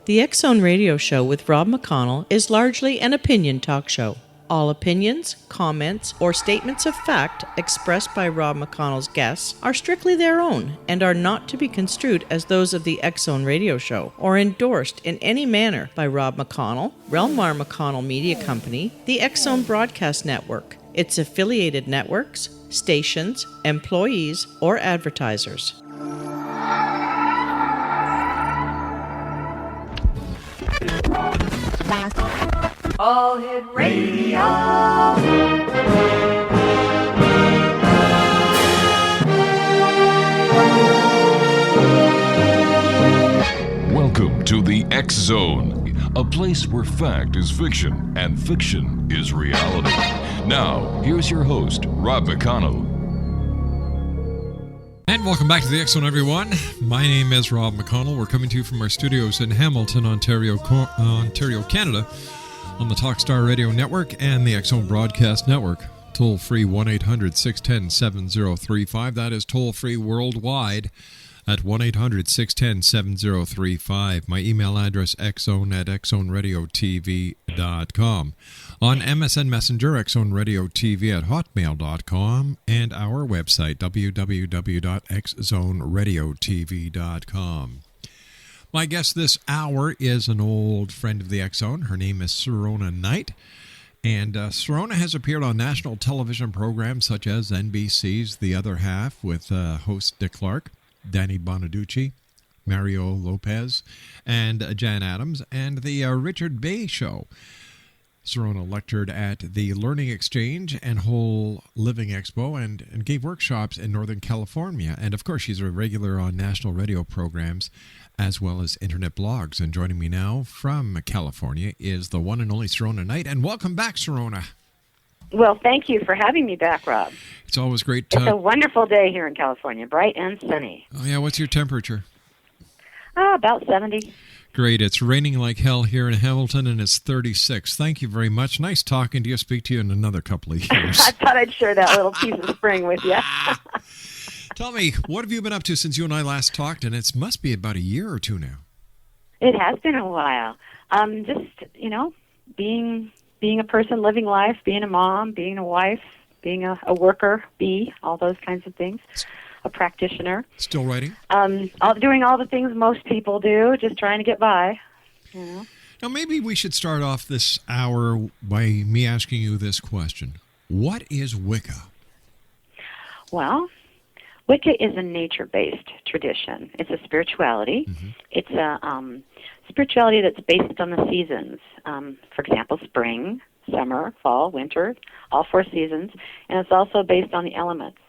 The X-Zone Radio Show with Rob McConnell is largely an opinion talk show. All opinions, comments, or statements of fact expressed by Rob McConnell's guests are strictly their own and are not to be construed as those of the X-Zone Radio Show or endorsed in any manner by Rob McConnell, Relmar McConnell Media Company, the X-Zone Broadcast Network, its affiliated networks, stations, employees, or advertisers. All Hit Radio. Welcome to the X-Zone, a place where fact is fiction and fiction is reality. Now, here's your host, Rob McConnell. And welcome back to the X-Zone, everyone. My name is Rob McConnell. We're coming to you from our studios in Hamilton, Ontario, Canada, on the Talkstar Radio Network and the X-Zone Broadcast Network. Toll-free 1-800-610-7035. That is toll-free worldwide at 1-800-610-7035. My email address, xzone@xzoneradiotv.com. On MSN Messenger, xzoneradiotv@hotmail.com. And our website, www.xzoneradiotv.com. My guest this hour is an old friend of the X-Zone. Her name is Sirona Knight. And Sirona has appeared on national television programs such as NBC's The Other Half with host Dick Clark, Danny Bonaducci, Mario Lopez, and Jan Adams, and the Richard Bay Show. Sirona lectured at the Learning Exchange and Whole Living Expo and gave workshops in Northern California. And, of course, she's a regular on national radio programs as well as internet blogs. And joining me now from California is the one and only Sirona Knight. And welcome back, Sirona. Well, thank you for having me back, Rob. It's always great It's a wonderful day here in California, bright and sunny. Oh, yeah. What's your temperature? About 70. Great. It's raining like hell here in Hamilton, and it's 36. Thank you very much. Nice talking to you. Speak to you in another couple of years. I thought I'd share that little piece of spring with you. Tell me, what have you been up to since you and I last talked? And it must be about a year or two now. It has been a while. Just, being a person, living life, being a mom, being a wife, being a worker, all those kinds of things. A practitioner. Still writing? Doing all the things most people do, just trying to get by. You know? Now, maybe we should start off this hour by me asking you this question. What is Wicca? Well, Wicca is a nature-based tradition. It's a spirituality. Mm-hmm. It's a spirituality that's based on the seasons. For example, spring, summer, fall, winter, all 4 seasons. And it's also based on the elements.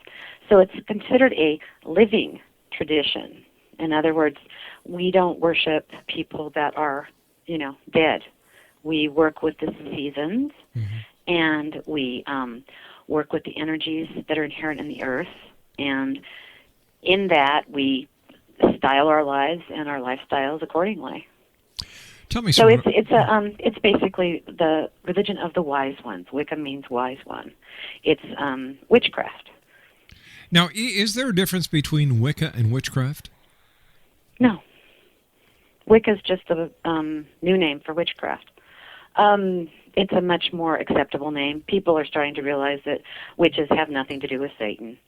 So it's considered a living tradition. In other words, we don't worship people that are, dead. We work with the seasons, mm-hmm. and we work with the energies that are inherent in the earth. And in that, we style our lives and our lifestyles accordingly. Tell me so it's basically the religion of the wise ones. Wicca means wise one. It's witchcraft. Now, is there a difference between Wicca and witchcraft? No. Wicca is just a new name for witchcraft. It's a much more acceptable name. People are starting to realize that witches have nothing to do with Satan.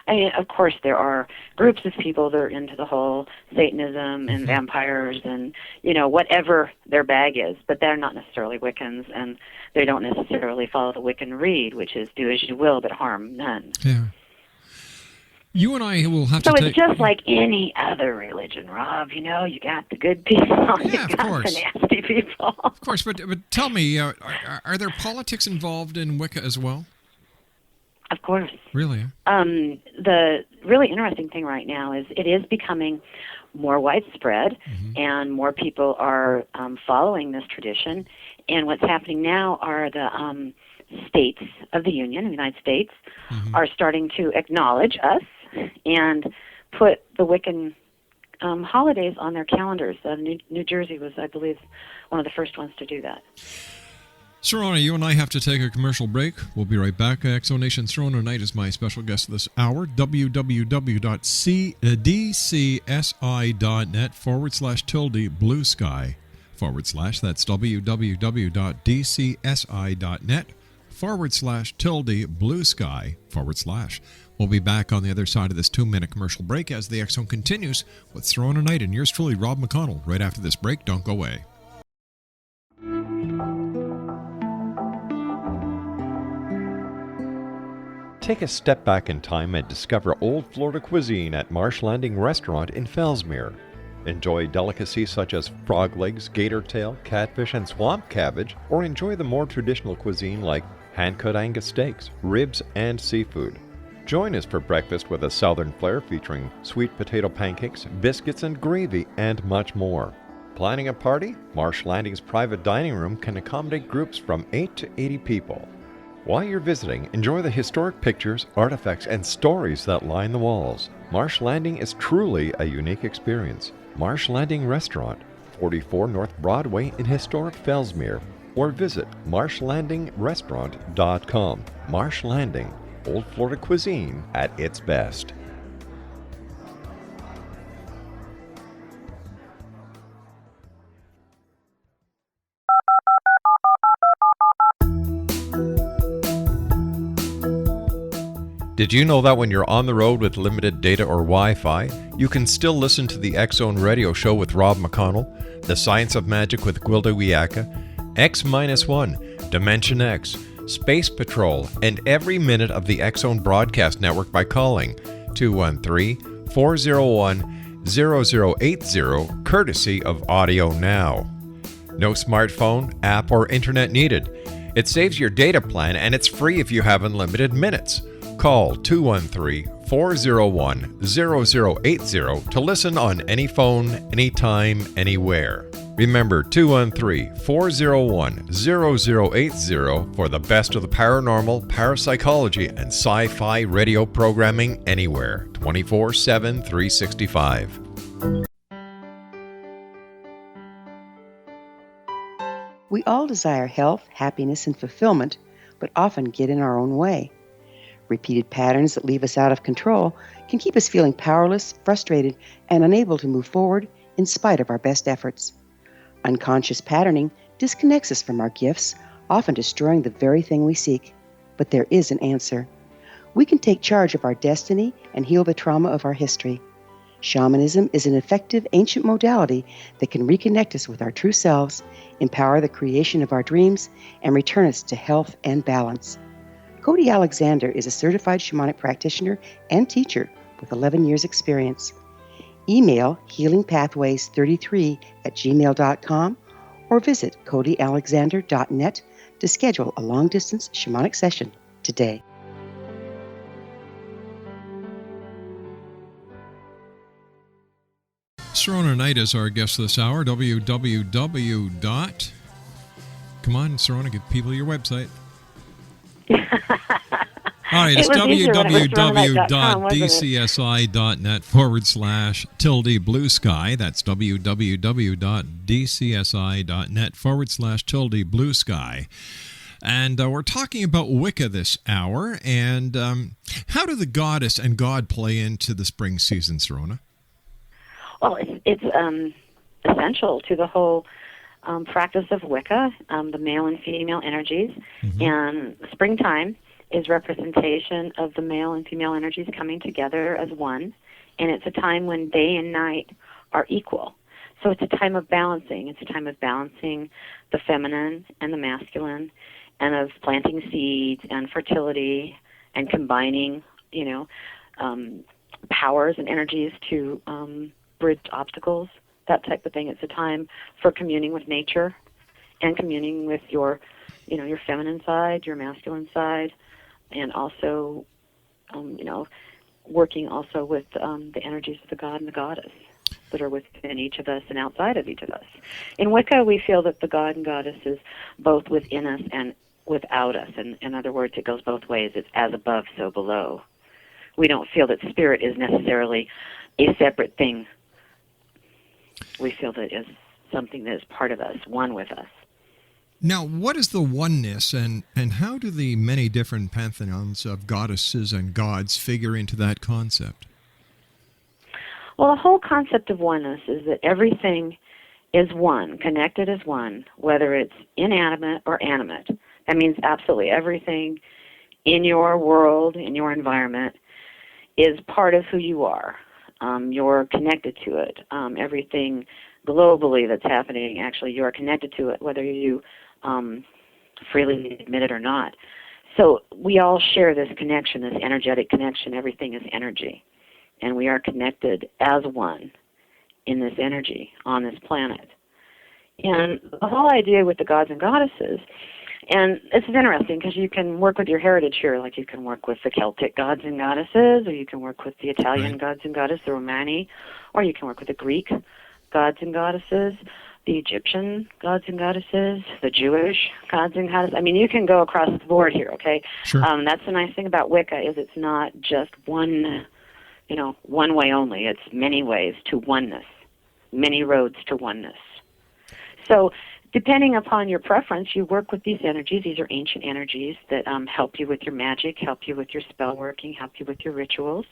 I mean, of course, there are groups of people that are into the whole Satanism and vampires and, whatever their bag is, but they're not necessarily Wiccans, and they don't necessarily follow the Wiccan Rede, which is do as you will but harm none. Yeah. You and I will have to take... So it's just like any other religion, Rob. You got the good people, you got the nasty people. Of course, but tell me, are there politics involved in Wicca as well? Of course. Really? The really interesting thing right now is it is becoming more widespread, mm-hmm. and more people are following this tradition. And what's happening now are the states of the Union, the United States, mm-hmm. are starting to acknowledge us and put the Wiccan holidays on their calendars. New Jersey was, I believe, one of the first ones to do that. Sirona, you and I have to take a commercial break. We'll be right back. X-Zone Sirona Knight is my special guest this hour. www.dcsi.net /Blue Sky. That's www.dcsi.net/tilde_blue sky/. We'll be back on the other side of this 2-minute commercial break as the X Zone continues with Sirona Knight and yours truly, Rob McConnell. Right after this break, don't go away. Take a step back in time and discover old Florida cuisine at Marsh Landing Restaurant in Fellsmere. Enjoy delicacies such as frog legs, gator tail, catfish, and swamp cabbage, or enjoy the more traditional cuisine like hand-cut Angus steaks, ribs, and seafood. Join us for breakfast with a southern flair featuring sweet potato pancakes, biscuits and gravy, and much more. Planning a party? Marsh Landing's private dining room can accommodate groups from 8 to 80 people. While you're visiting, enjoy the historic pictures, artifacts, and stories that line the walls. Marsh Landing is truly a unique experience. Marsh Landing Restaurant, 44 North Broadway in historic Fellsmere, or visit marshlandingrestaurant.com. Marsh Landing, old Florida cuisine at its best. Did you know that when you're on the road with limited data or Wi-Fi, you can still listen to the X Zone Radio Show with Rob McConnell, The Science of Magic with Gwilda Wiyaka, X-1, Dimension X, Space Patrol, and every minute of the X Zone Broadcast Network by calling 213-401-0080, courtesy of Audio Now. No smartphone, app, or internet needed. It saves your data plan and it's free if you have unlimited minutes. Call 213-401-0080 to listen on any phone, anytime, anywhere. Remember 213-401-0080 for the best of the paranormal, parapsychology, and sci-fi radio programming anywhere, 24/7, 365. We all desire health, happiness, and fulfillment, but often get in our own way. Repeated patterns that leave us out of control can keep us feeling powerless, frustrated, and unable to move forward in spite of our best efforts. Unconscious patterning disconnects us from our gifts, often destroying the very thing we seek. But there is an answer. We can take charge of our destiny and heal the trauma of our history. Shamanism is an effective ancient modality that can reconnect us with our true selves, empower the creation of our dreams, and return us to health and balance. Cody Alexander is a certified shamanic practitioner and teacher with 11 years experience. Email healingpathways33@gmail.com or visit codyalexander.net to schedule a long-distance shamanic session today. Sirona Knight is our guest this hour. Come on, Sirona, give people your website. All right, it's www.dcsi.net/tilde-blue sky. That's www.dcsi.net/tilde-blue sky. And we're talking about Wicca this hour. And how do the goddess and god play into the spring season, Sirona? Well, it's essential to the whole practice of Wicca, the male and female energies. Mm-hmm. And springtime is representation of the male and female energies coming together as one. And it's a time when day and night are equal. So it's a time of balancing. It's a time of balancing the feminine and the masculine, and of planting seeds and fertility and combining, powers and energies to bridge obstacles, that type of thing. It's a time for communing with nature and communing with your feminine side, your masculine side, and also, working also with the energies of the god and the goddess that are within each of us and outside of each of us. In Wicca, we feel that the god and goddess is both within us and without us. And in other words, it goes both ways. It's as above, so below. We don't feel that spirit is necessarily a separate thing. We feel that it's something that is part of us, one with us. Now, what is the oneness, and how do the many different pantheons of goddesses and gods figure into that concept? Well, the whole concept of oneness is that everything is one, connected as one, whether it's inanimate or animate. That means absolutely everything in your world, in your environment, is part of who you are. You're connected to it. Everything globally that's happening, actually, you're connected to it, whether you freely admit it or not. So we all share this connection, this energetic connection. Everything is energy. And we are connected as one in this energy on this planet. And the whole idea with the gods and goddesses, and this is interesting because you can work with your heritage here, like you can work with the Celtic gods and goddesses, or you can work with the Italian gods and goddesses, the Romani, or you can work with the Greek gods and goddesses, the Egyptian gods and goddesses, the Jewish gods and goddesses. I mean, you can go across the board here, okay? Sure. That's the nice thing about Wicca is it's not just one way only. It's many ways to oneness, many roads to oneness. So depending upon your preference, you work with these energies. These are ancient energies that help you with your magic, help you with your spell working, help you with your rituals.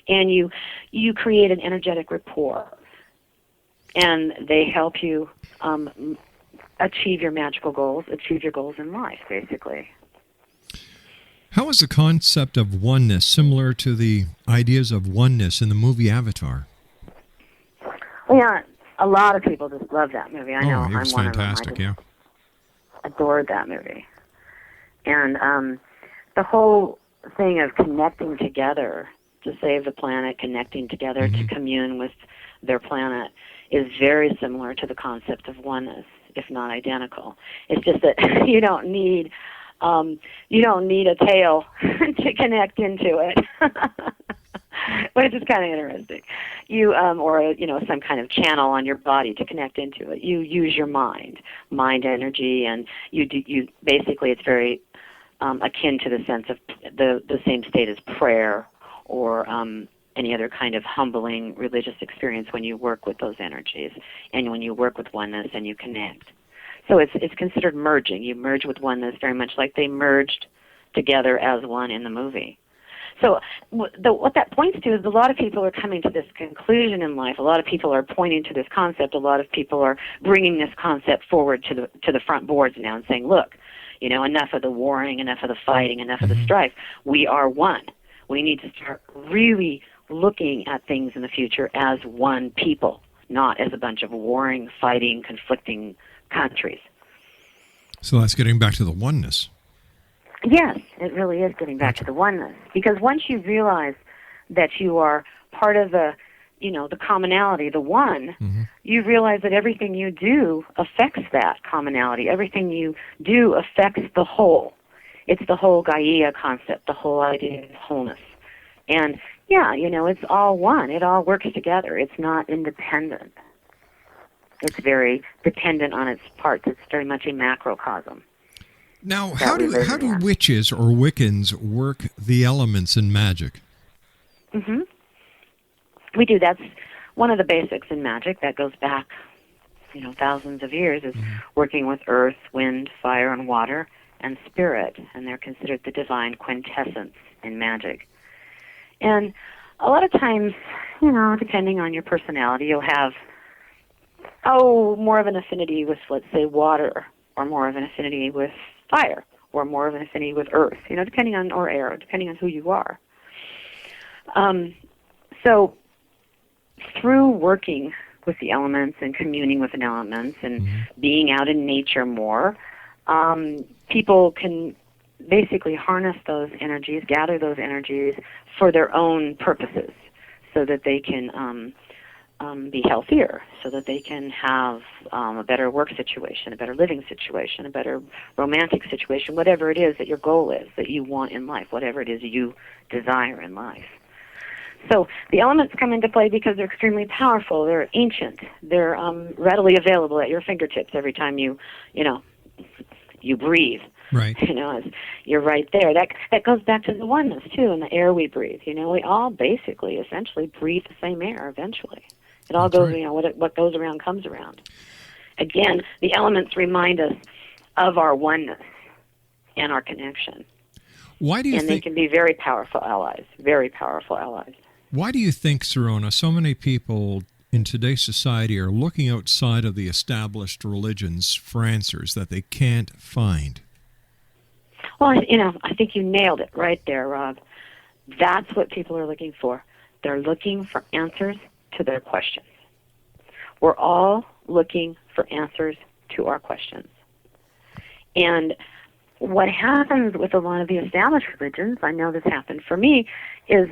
And you create an energetic rapport. And they help you achieve your magical goals, achieve your goals in life, basically. How is the concept of oneness similar to the ideas of oneness in the movie Avatar? Well, yeah, a lot of people just love that movie. I know. Oh, it was fantastic, yeah. Adored that movie. And the whole thing of connecting together to save the planet, connecting together to commune with their planet is very similar to the concept of oneness, if not identical. It's just that you don't need a tail to connect into it. But it's just kind of interesting. Or some kind of channel on your body to connect into it. You use your mind energy, and you basically it's very akin to the sense of the same state as prayer or any other kind of humbling religious experience when you work with those energies and when you work with oneness and you connect. So it's considered merging. You merge with oneness very much like they merged together as one in the movie. So what that points to is a lot of people are coming to this conclusion in life. A lot of people are pointing to this concept. A lot of people are bringing this concept forward to the front boards now and saying, look, enough of the warring, enough of the fighting, enough of the strife. We are one. We need to start really looking at things in the future as one people, not as a bunch of warring, fighting, conflicting countries. So that's getting back to the oneness. Yes, it really is getting back to the oneness. Because once you realize that you are part of the commonality, the one, you realize that everything you do affects that commonality. Everything you do affects the whole. It's the whole Gaia concept, the whole idea of wholeness. And, it's all one. It all works together. It's not independent. It's very dependent on its parts. It's very much a macrocosm. Now, how do witches or Wiccans work the elements in magic? We do. That's one of the basics in magic that goes back, thousands of years, is working with earth, wind, fire, and water, and spirit, and they're considered the divine quintessence in magic. And a lot of times, depending on your personality, you'll have, more of an affinity with, let's say, water, or more of an affinity with fire, or more of an affinity with earth, depending on, or air, depending on who you are. So through working with the elements and communing with the elements and being out in nature more, people can basically harness those energies, gather those energies for their own purposes so that they can be healthier, so that they can have a better work situation, a better living situation, a better romantic situation, whatever it is that your goal is, that you want in life, whatever it is you desire in life. So the elements come into play because they're extremely powerful. They're ancient. They're readily available at your fingertips every time you breathe. Right. You're right there. That goes back to the oneness, too, and the air we breathe. We all basically, essentially, breathe the same air eventually. It all goes, what goes around comes around. Again, the elements remind us of our oneness and our connection. Why do you think... And they can be very powerful allies, very powerful allies. Why do you think, Sirona, so many people in today's society are looking outside of the established religions for answers that they can't find? Well, I think you nailed it right there, Rob. That's what people are looking for. They're looking for answers to their questions. We're all looking for answers to our questions. And what happens with a lot of the established religions, I know this happened for me, is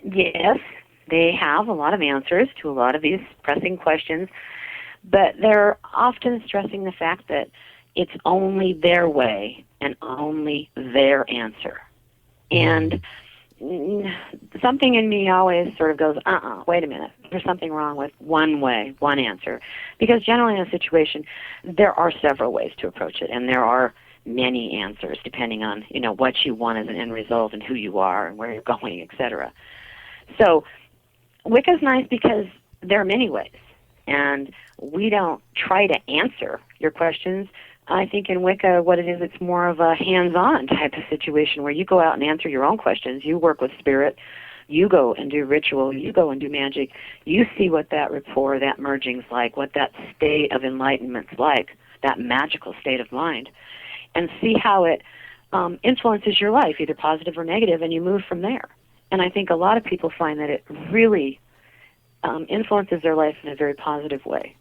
yes, they have a lot of answers to a lot of these pressing questions, but they're often stressing the fact that it's only their way and only their answer. And something in me always sort of goes, wait a minute, there's something wrong with one way, one answer. Because generally in a situation, there are several ways to approach it, and there are many answers depending on, what you want as an end result and who you are and where you're going, etc. So Wicca's nice because there are many ways, and we don't try to answer your questions. I think in Wicca, what it is, it's more of a hands-on type of situation where you go out and answer your own questions. You work with spirit. You go and do ritual. You go and do magic. You see what that rapport, that merging's like, what that state of enlightenment's like, that magical state of mind, and see how it influences your life, either positive or negative, and you move from there. And I think a lot of people find that it really influences their life in a very positive way.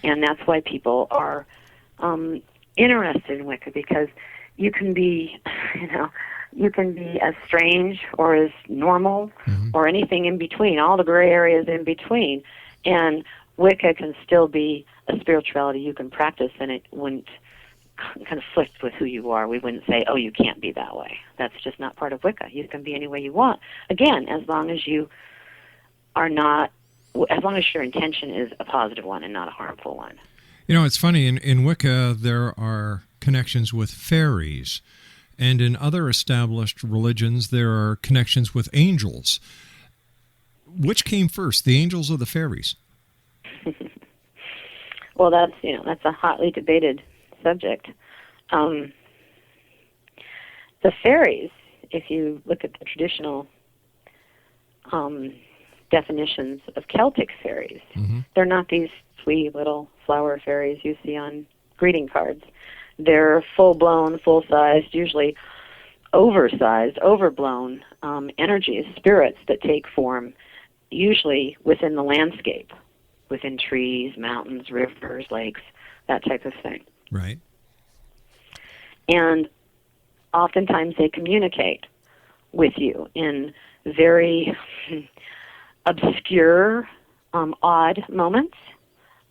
And that's why people are interested in Wicca, because you can be, you can be as strange or as normal or anything in between, all the gray areas in between. And Wicca can still be a spirituality you can practice, and it wouldn't conflict with who you are. We wouldn't say, oh, you can't be that way. That's just not part of Wicca. You can be any way you want. Again, as long as you are not, as long as your intention is a positive one and not a harmful one. It's funny, in Wicca there are connections with fairies, and in other established religions there are connections with angels. Which came first, the angels or the fairies? Well, that's a hotly debated subject. The fairies, if you look at the traditional definitions of Celtic fairies, they're not these sweet little flower fairies you see on greeting cards. They're full-blown, full-sized, usually oversized, overblown energies, spirits that take form usually within the landscape, within trees, mountains, rivers, lakes, that type of thing. Right. And oftentimes they communicate with you in very obscure, odd moments.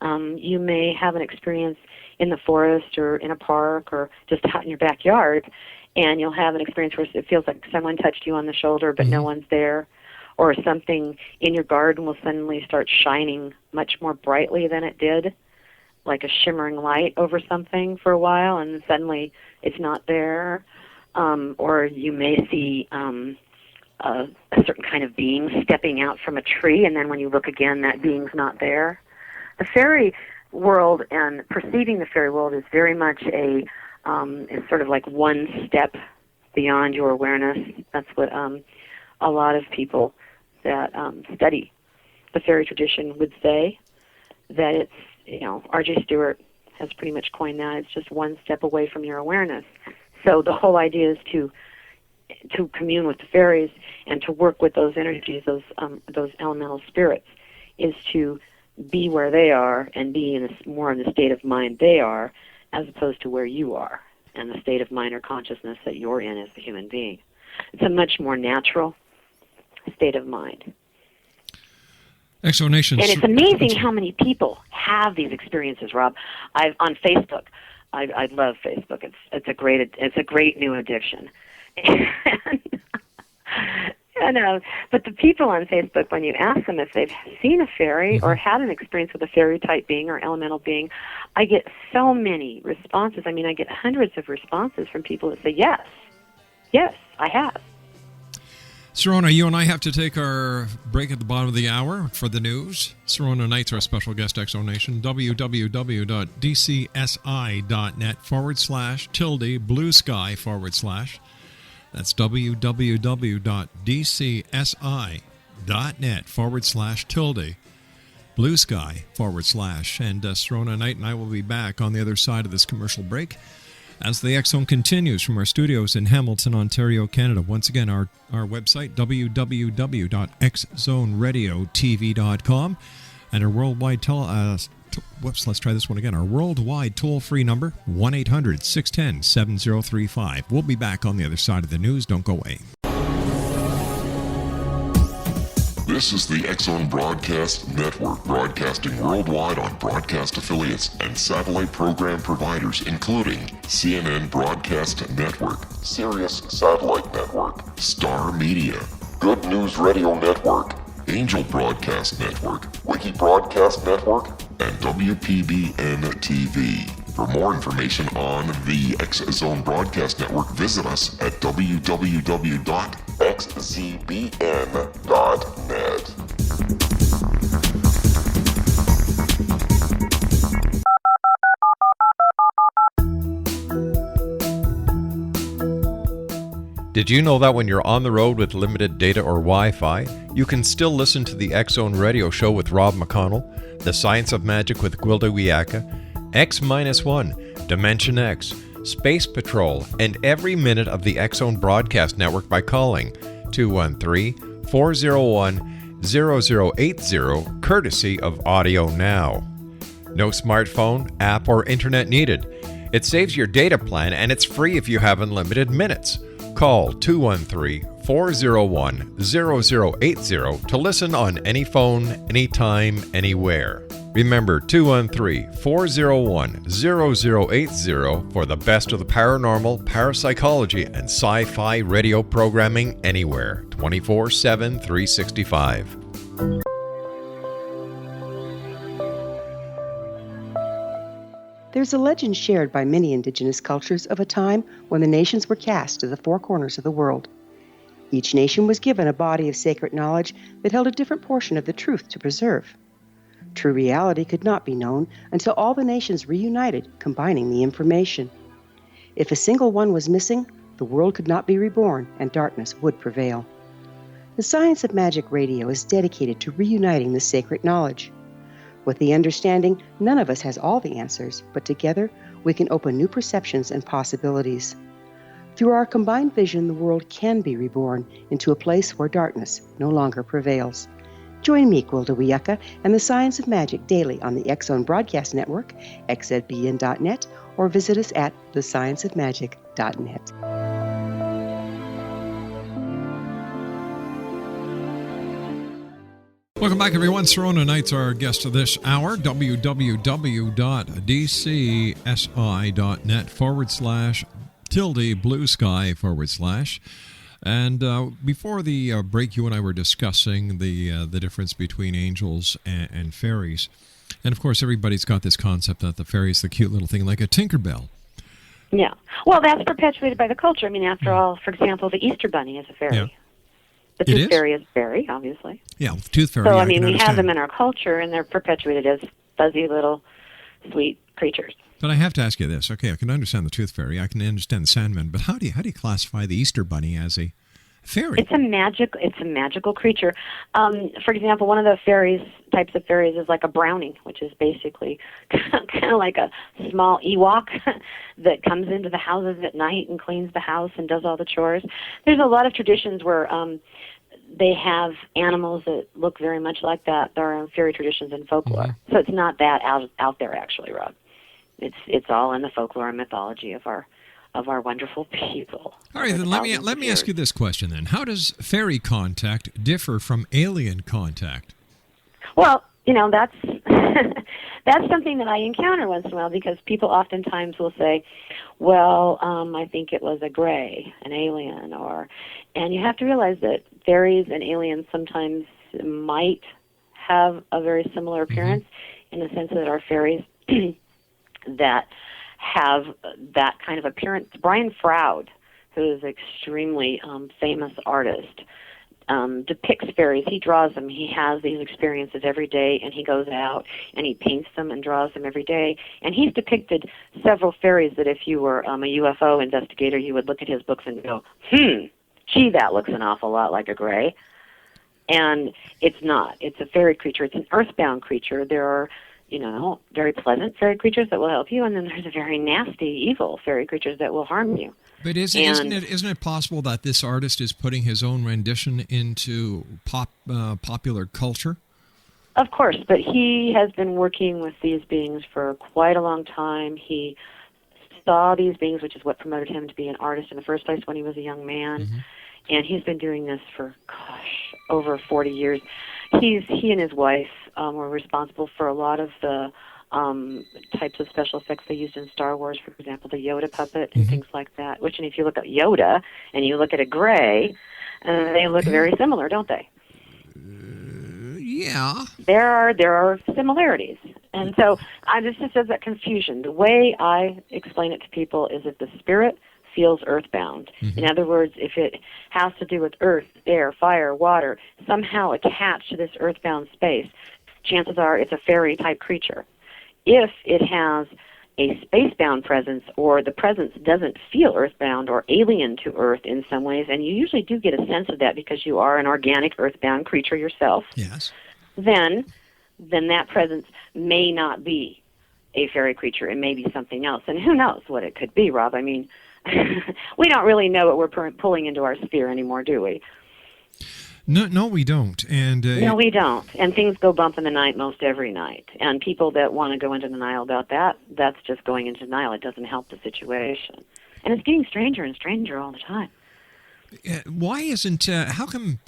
You may have an experience in the forest or in a park or just out in your backyard, and you'll have an experience where it feels like someone touched you on the shoulder but no one's there, or something in your garden will suddenly start shining much more brightly than it did, like a shimmering light over something for a while, and suddenly it's not there. Or you may see a certain kind of being stepping out from a tree, and then when you look again, that being's not there. The fairy world and perceiving the fairy world is very much is sort of like one step beyond your awareness. That's what a lot of people that study the fairy tradition would say, that it's, R.J. Stewart has pretty much coined that. It's just one step away from your awareness. So the whole idea is to commune with the fairies and to work with those energies, those elemental spirits, is to be where they are and be more in the state of mind they are, as opposed to where you are and the state of mind or consciousness that you're in as a human being. It's a much more natural state of mind. Exonation. And it's amazing how many people have these experiences, Rob. On Facebook, I love Facebook. It's a great new addiction. But the people on Facebook, when you ask them if they've seen a fairy or had an experience with a fairy-type being or elemental being, I get so many responses. I mean, I get hundreds of responses from people that say, yes, I have. Sirona, you and I have to take our break at the bottom of the hour for the news. Sirona Knight's our special guest, Exonation. www.dcsi.net/tilde/blue sky/. That's www.dcsi.net/tilde tilde.bluesky/. And Sirona Knight and I will be back on the other side of this commercial break as the X Zone continues from our studios in Hamilton, Ontario, Canada. Once again, our website, www.xzoneradiotv.com, and our worldwide let's try this one again. Our worldwide toll-free number, 1-800-610-7035. We'll be back on the other side of the news. Don't go away. This is the X Zone Broadcast Network, broadcasting worldwide on broadcast affiliates and satellite program providers, including CNN Broadcast Network, Sirius Satellite Network, Star Media, Good News Radio Network, Angel Broadcast Network, Wiki Broadcast Network, and WPBN TV. For more information on the X Zone Broadcast Network, visit us at www.xzbn.net. Did you know that when you're on the road with limited data or Wi-Fi, you can still listen to the X Zone Radio Show with Rob McConnell, The Science of Magic with Gwilda Wiyaka, X-1, Dimension X, Space Patrol, and every minute of the X Zone Broadcast Network by calling 213-401-0080, courtesy of Audio Now. No smartphone, app, or internet needed. It saves your data plan, and it's free if you have unlimited minutes. Call 213-401-0080 to listen on any phone, anytime, anywhere. Remember, 213-401-0080 for the best of the paranormal, parapsychology, and sci-fi radio programming anywhere, 24/7, 365. There's a legend shared by many indigenous cultures of a time when the nations were cast to the four corners of the world. Each nation was given a body of sacred knowledge that held a different portion of the truth to preserve. True reality could not be known until all the nations reunited, combining the information. If a single one was missing, the world could not be reborn and darkness would prevail. The Science of Magic Radio is dedicated to reuniting the sacred knowledge. With the understanding, none of us has all the answers, but together we can open new perceptions and possibilities. Through our combined vision, the world can be reborn into a place where darkness no longer prevails. Join me, Gwilda Wiyaka, and the Science of Magic daily on the X Zone Broadcast Network, xzbn.net, or visit us at thescienceofmagic.net. Welcome back, everyone. Sirona Knight's our guest of this hour. www.dcsi.net/tilde/bluesky/. And before the break, you and I were discussing the difference between angels and fairies. And, of course, everybody's got this concept that the fairy is the cute little thing like a Tinkerbell. Yeah. Well, that's perpetuated by the culture. I mean, after all, for example, the Easter Bunny is a fairy. Yeah. The Tooth Fairy is a fairy, obviously. Yeah, the Tooth Fairy. So, I mean, we have them in our culture, and they're perpetuated as fuzzy little sweet creatures. But I have to ask you this. Okay, I can understand the Tooth Fairy. I can understand the Sandman. But how do you classify the Easter Bunny as a fairy? It's a magical creature. For example, one of the types of fairies is like a brownie, which is basically kind of like a small Ewok that comes into the houses at night and cleans the house and does all the chores. There's a lot of traditions where they have animals that look very much like that. There are fairy traditions in folklore. Mm-hmm. So it's not that out there, actually, Rob. It's all in the folklore and mythology of our wonderful people. All right, then let me ask you this question then. How does fairy contact differ from alien contact? Well, that's that's something that I encounter once in a while, because people oftentimes will say, well, I think it was a gray, an alien, and you have to realize that fairies and aliens sometimes might have a very similar appearance, in the sense that our fairies that have that kind of appearance. Brian Froud, who is an extremely famous artist, depicts fairies. He draws them. He has these experiences every day, and he goes out and he paints them and draws them every day. And he's depicted several fairies that if you were a UFO investigator, you would look at his books and go, gee, that looks an awful lot like a gray. And it's not. It's a fairy creature. It's an earthbound creature. There are, very pleasant fairy creatures that will help you, and then there's a very nasty, evil fairy creatures that will harm you. But isn't it possible that this artist is putting his own rendition into popular culture? Of course, but he has been working with these beings for quite a long time. He saw these beings, which is what promoted him to be an artist in the first place when he was a young man. Mm-hmm. And he's been doing this for, over 40 years. He and his wife were responsible for a lot of the types of special effects they used in Star Wars, for example, the Yoda puppet and things like that. Which, and if you look at Yoda and you look at a gray, they look very similar, don't they? Yeah. There are similarities. And so this just says that confusion. The way I explain it to people is that the spirit feels earthbound. In other words, if it has to do with earth, air, fire, water, somehow attached to this earthbound space, chances are it's a fairy-type creature. If it has a spacebound presence, or the presence doesn't feel earthbound or alien to earth in some ways, and you usually do get a sense of that because you are an organic earthbound creature yourself, yes, then that presence may not be a fairy creature. It may be something else. And who knows what it could be, Rob? I mean, we don't really know what we're pulling into our sphere anymore, do we? No, we don't. And no, we don't. And things go bump in the night most every night. And people that want to go into denial about that, that's just going into denial. It doesn't help the situation. And it's getting stranger and stranger all the time. Why isn't, how come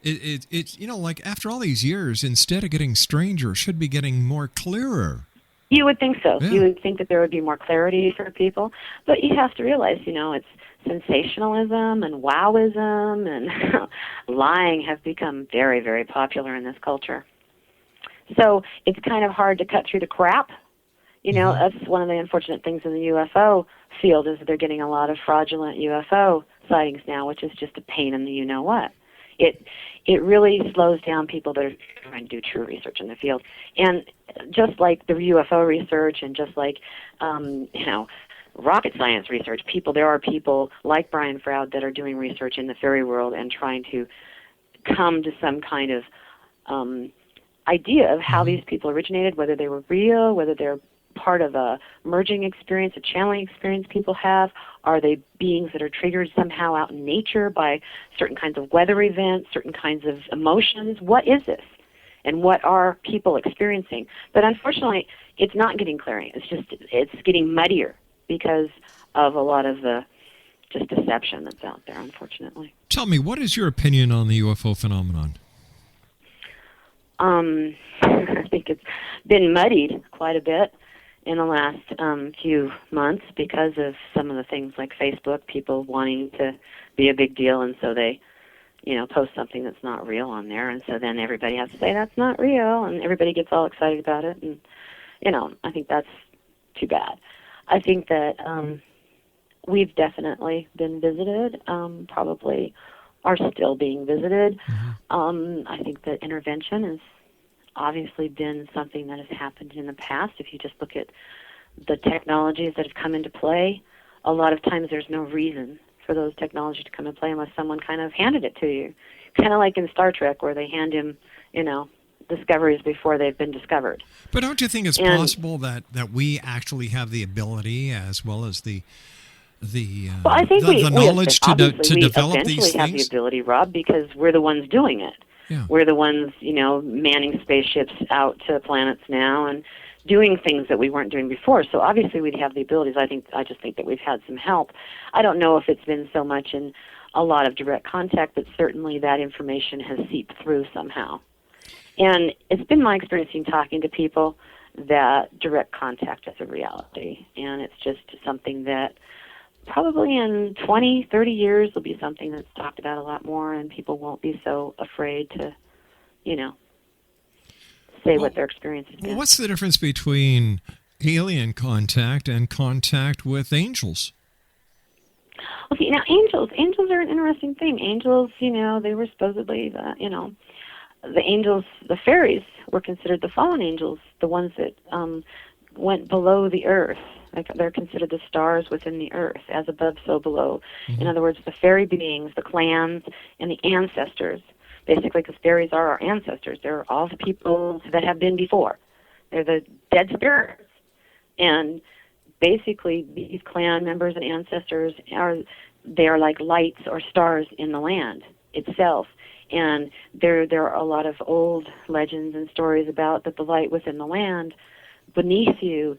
it's like after all these years, instead of getting stranger, it should be getting more clearer? You would think so. Yeah. You would think that there would be more clarity for people. But you have to realize, it's sensationalism and wowism and lying have become very, very popular in this culture. So it's kind of hard to cut through the crap. That's one of the unfortunate things in the UFO field is that they're getting a lot of fraudulent UFO sightings now, which is just a pain in the you-know-what. It really slows down people that are trying to do true research in the field. And just like the UFO research and just like, rocket science research, there are people like Brian Froud that are doing research in the fairy world and trying to come to some kind of idea of how these people originated, whether they were real, whether they're part of a merging experience, a channeling experience people have. Are they beings that are triggered somehow out in nature by certain kinds of weather events, certain kinds of emotions? What is this? And what are people experiencing? But unfortunately, it's not getting clearer. It's getting muddier because of a lot of the just deception that's out there, unfortunately. Tell me, what is your opinion on the UFO phenomenon? I think it's been muddied quite a bit in the last few months because of some of the things like Facebook, people wanting to be a big deal, and so they, post something that's not real on there, and so then everybody has to say that's not real, and everybody gets all excited about it, and, I think that's too bad. I think that we've definitely been visited, probably are still being visited. I think that intervention has obviously been something that has happened in the past. If you just look at the technologies that have come into play, a lot of times there's no reason for those technologies to come into play unless someone kind of handed it to you. Kind of like in Star Trek where they hand him, discoveries before they've been discovered. But don't you think it's possible that we actually have the ability as well as the I think the knowledge to develop these things? We eventually have the ability, Rob, because we're the ones doing it. Yeah. We're the ones, manning spaceships out to planets now and doing things that we weren't doing before. So obviously we'd have the abilities. I just think that we've had some help. I don't know if it's been so much in a lot of direct contact, but certainly that information has seeped through somehow. And it's been my experience in talking to people that direct contact is a reality. And it's just something that probably in 20, 30 years will be something that's talked about a lot more, and people won't be so afraid to, say what their experience has been. What's the difference between alien contact and contact with angels? Okay, now angels are an interesting thing. Angels, they were supposedly the angels, the fairies were considered the fallen angels, the ones that went below the earth. Like they're considered the stars within the earth, as above, so below. In other words, the fairy beings, the clans, and the ancestors, basically, because fairies are our ancestors. They're all the people that have been before. They're the dead spirits. And basically, these clan members and ancestors they're like lights or stars in the land itself. And there are a lot of old legends and stories about that the light within the land beneath you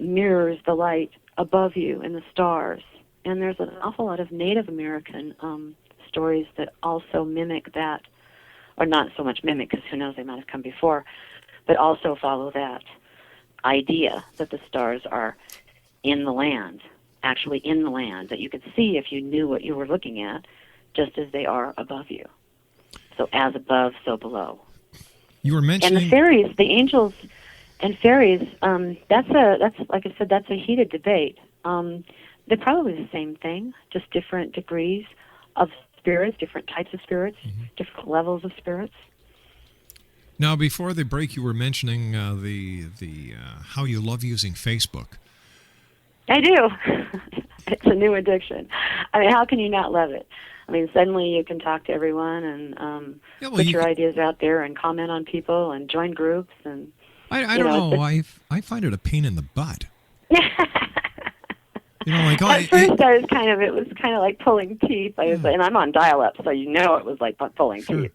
mirrors the light above you in the stars. And there's an awful lot of Native American stories that also mimic that, or not so much mimic, because who knows, they might have come before, but also follow that idea that the stars are in the land, actually in the land, that you could see if you knew what you were looking at, just as they are above you. So as above, so below. You were mentioning... And the fairies, the angels and fairies, that's like I said, that's a heated debate. They're probably the same thing, just different degrees of spirits, different types of spirits, different levels of spirits. Now, before the break, you were mentioning the how you love using Facebook. I do. It's a new addiction. I mean, how can you not love it? I mean, suddenly you can talk to everyone and put your ideas out there and comment on people and join groups. And I don't know. I find it a pain in the butt. Like at first, it was kind of like pulling teeth. And I'm on dial-up, so you know it was like pulling teeth.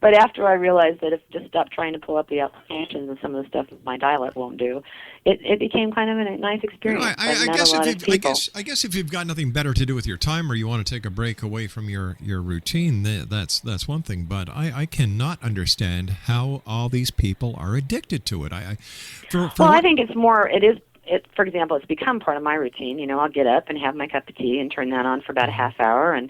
But after I realized that if just stop trying to pull up the applications and some of the stuff my dial-up won't do, it became kind of a nice experience. I guess if you've got nothing better to do with your time, or you want to take a break away from your routine, that's one thing. But I cannot understand how all these people are addicted to it. I think it's more. For example, it's become part of my routine. I'll get up and have my cup of tea and turn that on for about a half hour and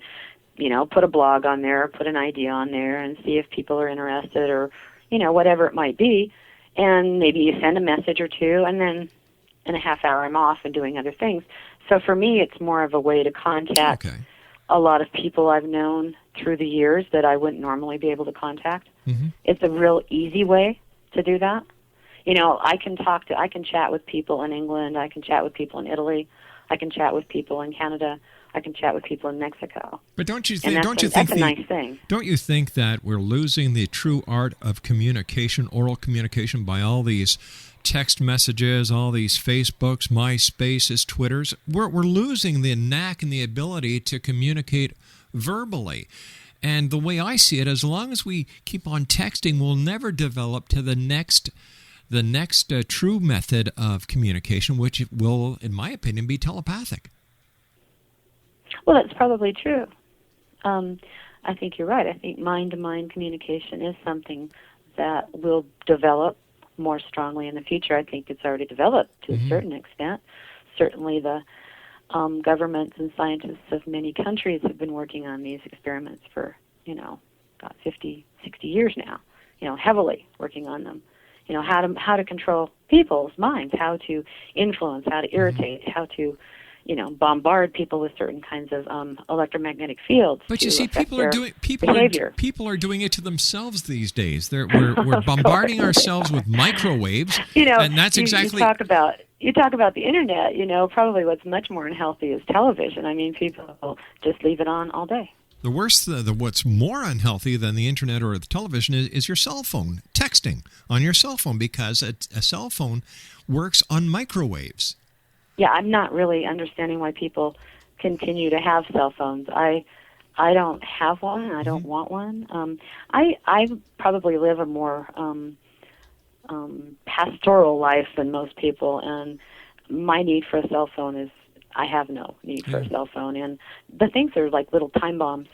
put a blog on there, put an idea on there, and see if people are interested or, whatever it might be. And maybe you send a message or two, and then in a half hour I'm off and doing other things. So for me, it's more of a way to contact a lot of people I've known through the years that I wouldn't normally be able to contact. Mm-hmm. It's a real easy way to do that. I can chat with people in England, I can chat with people in Italy, I can chat with people in Canada, I can chat with people in Mexico. But don't you think that's a nice thing. Don't you think that we're losing the true art of communication, oral communication, by all these text messages, all these Facebooks, MySpaces, Twitters? We're losing the knack and the ability to communicate verbally. And the way I see it, as long as we keep on texting, we'll never develop to the next true method of communication, which will, in my opinion, be telepathic. Well, that's probably true. I think you're right. I think mind-to-mind communication is something that will develop more strongly in the future. I think it's already developed to a certain extent. Certainly the governments and scientists of many countries have been working on these experiments for, about 50, 60 years now, heavily working on them. How to control people's minds, how to influence, how to irritate, how to bombard people with certain kinds of electromagnetic fields. But you see, people are doing it to themselves these days. We're bombarding ourselves with microwaves, and that's exactly. You talk about the internet. Probably what's much more unhealthy is television. I mean, people just leave it on all day. The worst, what's more unhealthy than the internet or the television is your cell phone, texting on your cell phone, because a cell phone works on microwaves. Yeah, I'm not really understanding why people continue to have cell phones. I don't have one, and I don't want one. I probably live a more pastoral life than most people, and my need for a cell phone is, I have no need for a cell phone, and the things are like little time bombs.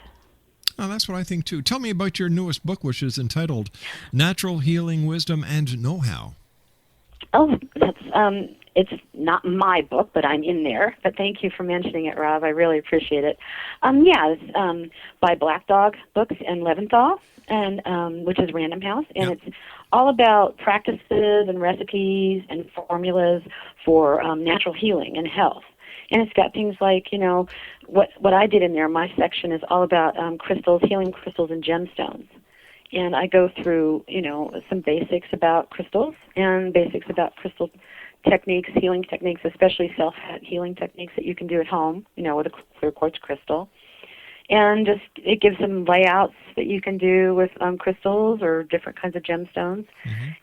Oh, that's what I think too. Tell me about your newest book, which is entitled Natural Healing, Wisdom, and Know-How. Oh, that's it's not my book, but I'm in there. But thank you for mentioning it, Rob. I really appreciate it. It's by Black Dog Books and Leventhal, and which is Random House, and it's all about practices and recipes and formulas for natural healing and health. And it's got things like, what I did in there. My section is all about crystals, healing crystals, and gemstones. And I go through, some basics about crystals and basics about crystal techniques, healing techniques, especially self-healing techniques that you can do at home, with a clear quartz crystal. And just it gives some layouts that you can do with crystals or different kinds of gemstones,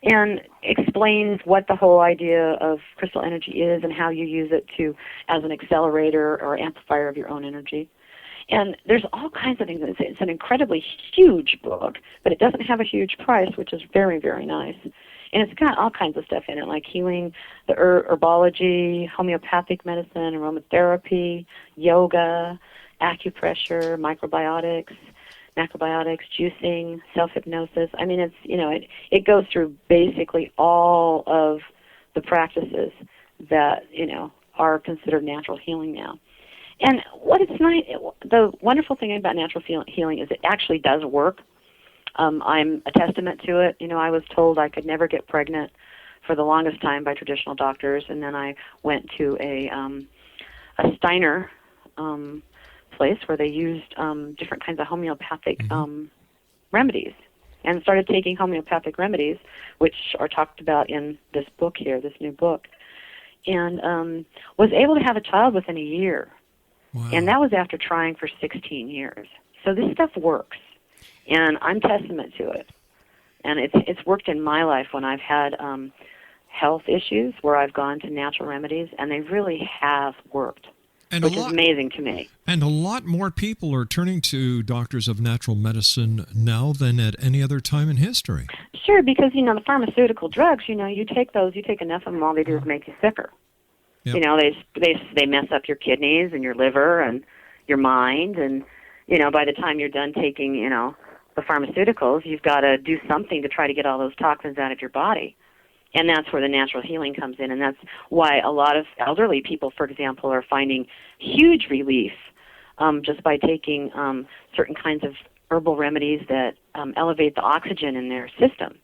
and explains what the whole idea of crystal energy is and how you use it as an accelerator or amplifier of your own energy. And there's all kinds of things. It's an incredibly huge book, but it doesn't have a huge price, which is very, very nice. And it's got all kinds of stuff in it, like healing, the herbology, homeopathic medicine, aromatherapy, yoga, acupressure, macrobiotics, juicing, self-hypnosis. I mean, it's, it goes through basically all of the practices that, are considered natural healing now. And what it's nice, the wonderful thing about natural healing is it actually does work. I'm a testament to it. I was told I could never get pregnant for the longest time by traditional doctors, and then I went to a Steiner place where they used different kinds of homeopathic remedies, and started taking homeopathic remedies, which are talked about in this book here, this new book, and was able to have a child within a year. Wow. And that was after trying for 16 years. So this stuff works, and I'm testament to it. And it's worked in my life when I've had health issues where I've gone to natural remedies, and they really have worked, which is amazing to me. And a lot more people are turning to doctors of natural medicine now than at any other time in history. Sure, because, the pharmaceutical drugs, you take enough of them, all they do is make you sicker. Yep. They mess up your kidneys and your liver and your mind, and by the time you're done taking the pharmaceuticals, you've got to do something to try to get all those toxins out of your body, and that's where the natural healing comes in, and that's why a lot of elderly people, for example, are finding huge relief just by taking certain kinds of herbal remedies that elevate the oxygen in their system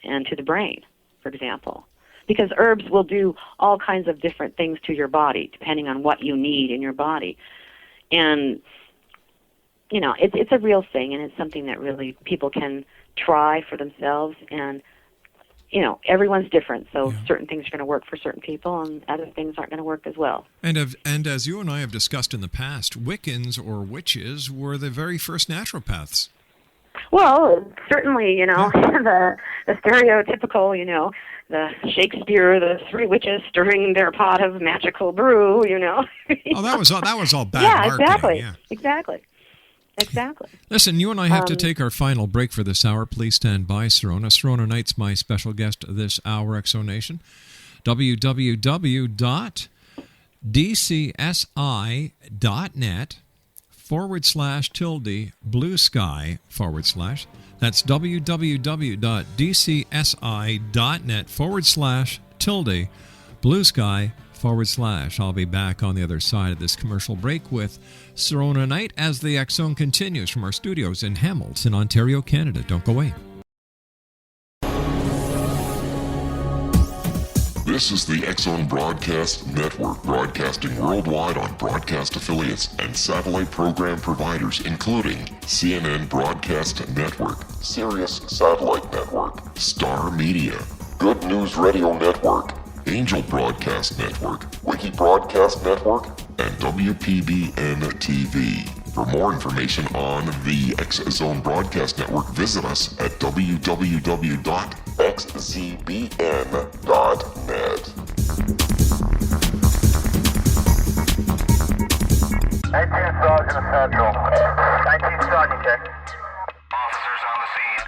and to the brain, for example. Because herbs will do all kinds of different things to your body, depending on what you need in your body. And, it's a real thing, and it's something that really people can try for themselves. And, everyone's different, so certain things are going to work for certain people, and other things aren't going to work as well. And as you and I have discussed in the past, Wiccans or witches were the very first naturopaths. Well, certainly, the stereotypical, the Shakespeare, the three witches stirring their pot of magical brew, Oh, that was all bad marketing. Yeah, exactly. Listen, you and I have to take our final break for this hour. Please stand by, Sirona. Sirona Knight's my special guest this hour, Exonation. www.dcsi.net/blue sky/ That's www.dcsi.net/blue sky/ I'll be back on the other side of this commercial break with Sirona Knight as the X Zone continues from our studios in Hamilton, Ontario, Canada. Don't go away. This is the X Zone Broadcast Network, broadcasting worldwide on broadcast affiliates and satellite program providers, including CNN Broadcast Network, Sirius Satellite Network, Star Media, Good News Radio Network, Angel Broadcast Network, Wiki Broadcast Network, and WPBN TV. For more information on the X Zone Broadcast Network, visit us at www.xzbn.net. 19 Sergeant Central. 19 Sergeant, check. Officers on the scene.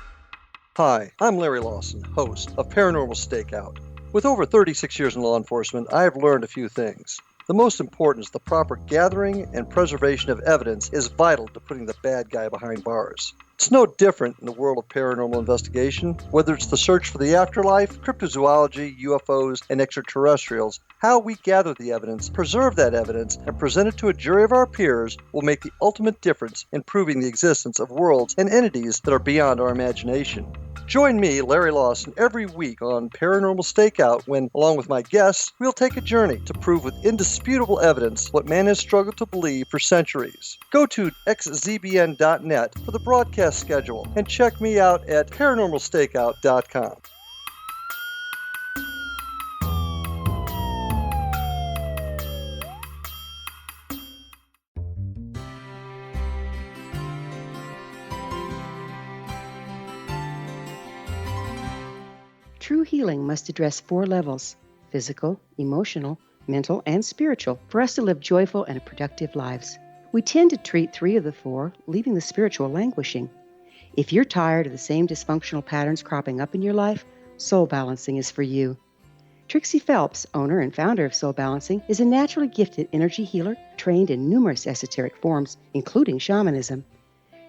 Hi, I'm Larry Lawson, host of Paranormal Stakeout. With over 36 years in law enforcement, I have learned a few things. The most important is the proper gathering and preservation of evidence is vital to putting the bad guy behind bars. It's no different in the world of paranormal investigation. Whether it's the search for the afterlife, cryptozoology, UFOs, and extraterrestrials, how we gather the evidence, preserve that evidence, and present it to a jury of our peers will make the ultimate difference in proving the existence of worlds and entities that are beyond our imagination. Join me, Larry Lawson, every week on Paranormal Stakeout when, along with my guests, we'll take a journey to prove with indisputable evidence what man has struggled to believe for centuries. Go to xzbn.net for the broadcast schedule and check me out at paranormalstakeout.com. True healing must address 4 levels: physical, emotional, mental, and spiritual, for us to live joyful and productive lives. We tend to treat 3 of the 4, leaving the spiritual languishing. If you're tired of the same dysfunctional patterns cropping up in your life, Soul Balancing is for you. Trixie Phelps, owner and founder of Soul Balancing, is a naturally gifted energy healer trained in numerous esoteric forms, including shamanism.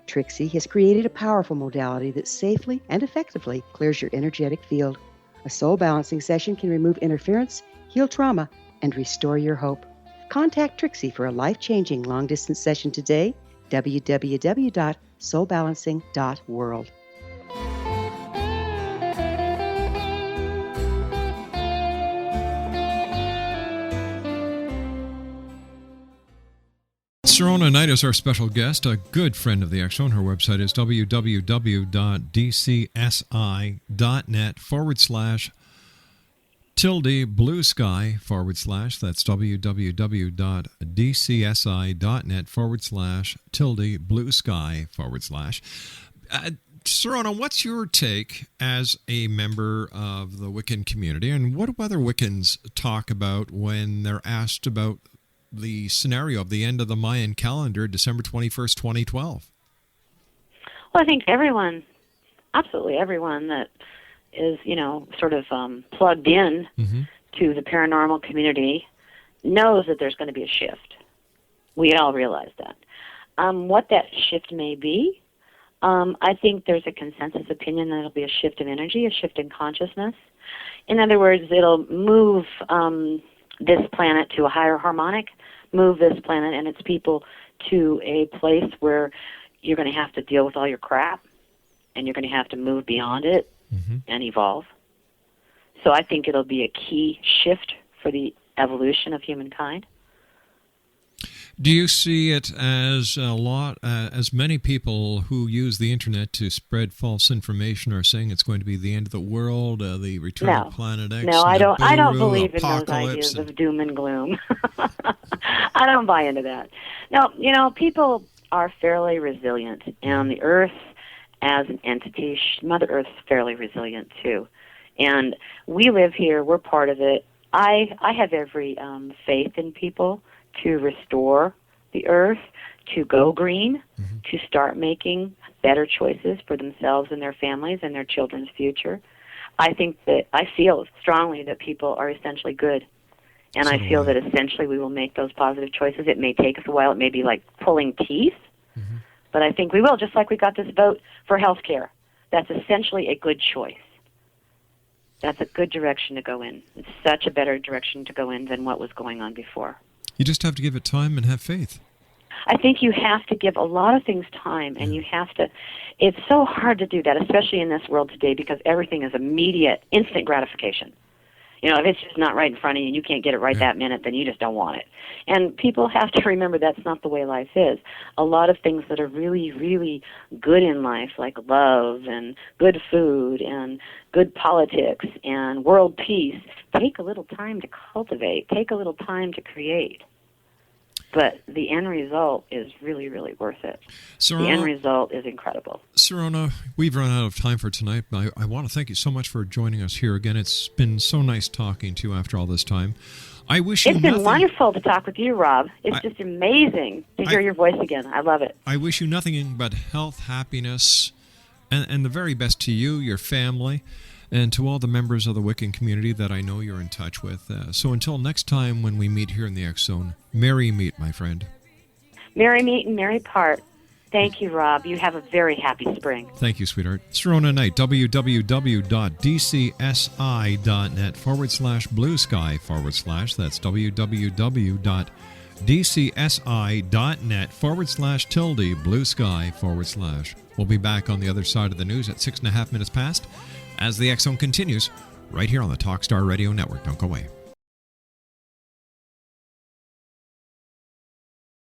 Trixie has created a powerful modality that safely and effectively clears your energetic field. A Soul Balancing session can remove interference, heal trauma, and restore your hope. Contact Trixie for a life-changing long-distance session today, www.soulbalancing.world. Sirona Knight is our special guest, a good friend of the X Zone. Her website is www.dcsi.net/tilde-blue sky/. That's www.dcsi.net/tilde-blue sky/. Sirona, what's your take as a member of the Wiccan community, and what do other Wiccans talk about when they're asked about the scenario of the end of the Mayan calendar, December 21st, 2012? Well, I think everyone, absolutely everyone that is, sort of plugged in to the paranormal community knows that there's going to be a shift. We all realize that. What that shift may be, I think there's a consensus opinion that it'll be a shift of energy, a shift in consciousness. In other words, it'll move this planet to a higher harmonic, move this planet and its people to a place where you're going to have to deal with all your crap, and you're going to have to move beyond it and evolve. So I think it'll be a key shift for the evolution of humankind. Do you see it as as many people who use the internet to spread false information are saying it's going to be the end of the world, the return of Planet X? No, I don't believe in those ideas of doom and gloom. I don't buy into that. No, people are fairly resilient, and the Earth as an entity, Mother Earth's fairly resilient too. And we live here, we're part of it. I have every faith in people to restore the earth, to go green, to start making better choices for themselves and their families and their children's future. I feel strongly that people are essentially good. And I feel that essentially we will make those positive choices. It may take us a while. It may be like pulling teeth. But I think we will, just like we got this vote for health care. That's essentially a good choice. That's a good direction to go in. It's such a better direction to go in than what was going on before. You just have to give it time and have faith. I think you have to give a lot of things time, and you have to. It's so hard to do that, especially in this world today, because everything is immediate, instant gratification. If it's just not right in front of you and you can't get it right that minute, then you just don't want it. And people have to remember that's not the way life is. A lot of things that are really, really good in life, like love and good food and good politics and world peace, take a little time to cultivate, take a little time to create. But the end result is really, really worth it. Sirona, the end result is incredible. Sirona, we've run out of time for tonight. I want to thank you so much for joining us here again. It's been so nice talking to you after all this time. I wish you It's been wonderful to talk with you, Rob. It's just amazing to hear your voice again. I love it. I wish you nothing but health, happiness, and the very best to you, your family, and to all the members of the Wiccan community that I know you're in touch with. So until next time when we meet here in the X Zone, merry meet, my friend. Merry meet and merry part. Thank you, Rob. You have a very happy spring. Thank you, sweetheart. Sirona Knight, www.dcsi.net/blue sky/. That's www.dcsi.net/tilde blue sky/. We'll be back on the other side of the news at 6.5 minutes past as the X Zone continues right here on the Talkstar Radio Network. Don't go away.